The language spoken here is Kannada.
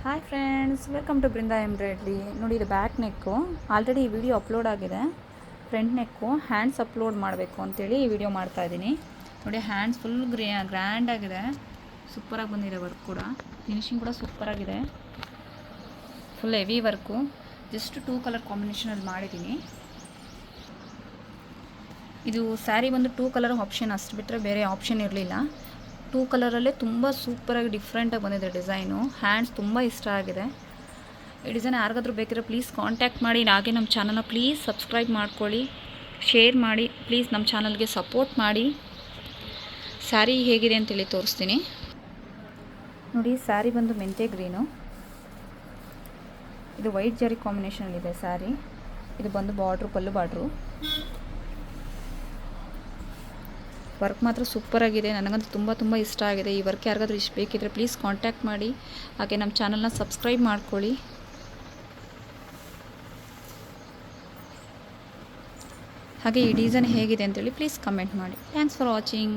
Hi friends, welcome to Brinda embroidery. ನೋಡಿ, ಇದು ಬ್ಯಾಕ್ ನೆಕ್ಕು. ಆಲ್ರೆಡಿ ಈ ವಿಡಿಯೋ ಅಪ್ಲೋಡ್ ಆಗಿದೆ. ಫ್ರಂಟ್ ನೆಕ್ಕು ಹ್ಯಾಂಡ್ಸ್ ಅಪ್ಲೋಡ್ ಮಾಡಬೇಕು ಅಂತೇಳಿ ಈ ವಿಡಿಯೋ ಮಾಡ್ತಾಯಿದ್ದೀನಿ. ನೋಡಿ, ಹ್ಯಾಂಡ್ಸ್ ಫುಲ್ ಗ್ರ್ಯಾಂಡಾಗಿದೆ. ಸೂಪರಾಗಿ ಬಂದಿದೆ ವರ್ಕ್ ಕೂಡ. ಫಿನಿಶಿಂಗ್ ಕೂಡ ಸೂಪರಾಗಿದೆ. Full heavy work. Just 2 colour ಕಾಂಬಿನೇಷನಲ್ಲಿ ಮಾಡಿದ್ದೀನಿ. ಇದು ಸ್ಯಾರಿ ಬಂದು 2 ಕಲರ್ ಆಪ್ಷನ್, ಅಷ್ಟು ಬಿಟ್ಟರೆ ಬೇರೆ ಆಪ್ಷನ್ ಇರಲಿಲ್ಲ. 2 ಕಲರಲ್ಲೇ ತುಂಬ ಸೂಪರಾಗಿ ಡಿಫ್ರೆಂಟಾಗಿ ಬಂದಿದೆ ಡಿಸೈನು. ಹ್ಯಾಂಡ್ಸ್ ತುಂಬ ಇಷ್ಟ ಆಗಿದೆ. ಈ ಡಿಸೈನ್ ಯಾರಿಗಾದ್ರೂ ಬೇಕಿದ್ರೆ ಪ್ಲೀಸ್ ಕಾಂಟ್ಯಾಕ್ಟ್ ಮಾಡಿ. ಹಾಗೆ ನಮ್ಮ ಚಾನಲ್ನ ಪ್ಲೀಸ್ ಸಬ್ಸ್ಕ್ರೈಬ್ ಮಾಡ್ಕೊಳ್ಳಿ, ಶೇರ್ ಮಾಡಿ. ಪ್ಲೀಸ್ ನಮ್ಮ ಚಾನಲ್ಗೆ ಸಪೋರ್ಟ್ ಮಾಡಿ. ಸ್ಯಾರಿ ಹೇಗಿದೆ ಅಂತೇಳಿ ತೋರಿಸ್ತೀನಿ. ನೋಡಿ, ಸ್ಯಾರಿ ಬಂದು ಮೆಂತೆ ಗ್ರೀನು. ಇದು ವೈಟ್ ಜರಿ ಕಾಂಬಿನೇಷನಲ್ಲಿದೆ ಸ್ಯಾರಿ. ಇದು ಬಂದು ಪಲ್ಲು ಬಾರ್ಡ್ರು. ವರ್ಕ್ ಮಾತ್ರ ಸೂಪರಾಗಿದೆ. ನನಗಂತೂ ತುಂಬ ಇಷ್ಟ ಆಗಿದೆ. ಈ ವರ್ಕ್ ಯಾರಿಗಾದ್ರೂ ಇಷ್ಟ ಬೇಕಿದ್ರೆ ಪ್ಲೀಸ್ ಕಾಂಟ್ಯಾಕ್ಟ್ ಮಾಡಿ. ಹಾಗೆ ನಮ್ಮ ಚಾನಲ್ನ ಸಬ್ಸ್ಕ್ರೈಬ್ ಮಾಡ್ಕೊಳ್ಳಿ. ಹಾಗೆ ಈ ಡಿಸೈನ್ ಹೇಗಿದೆ ಅಂತೇಳಿ ಪ್ಲೀಸ್ ಕಮೆಂಟ್ ಮಾಡಿ. Thanks for watching.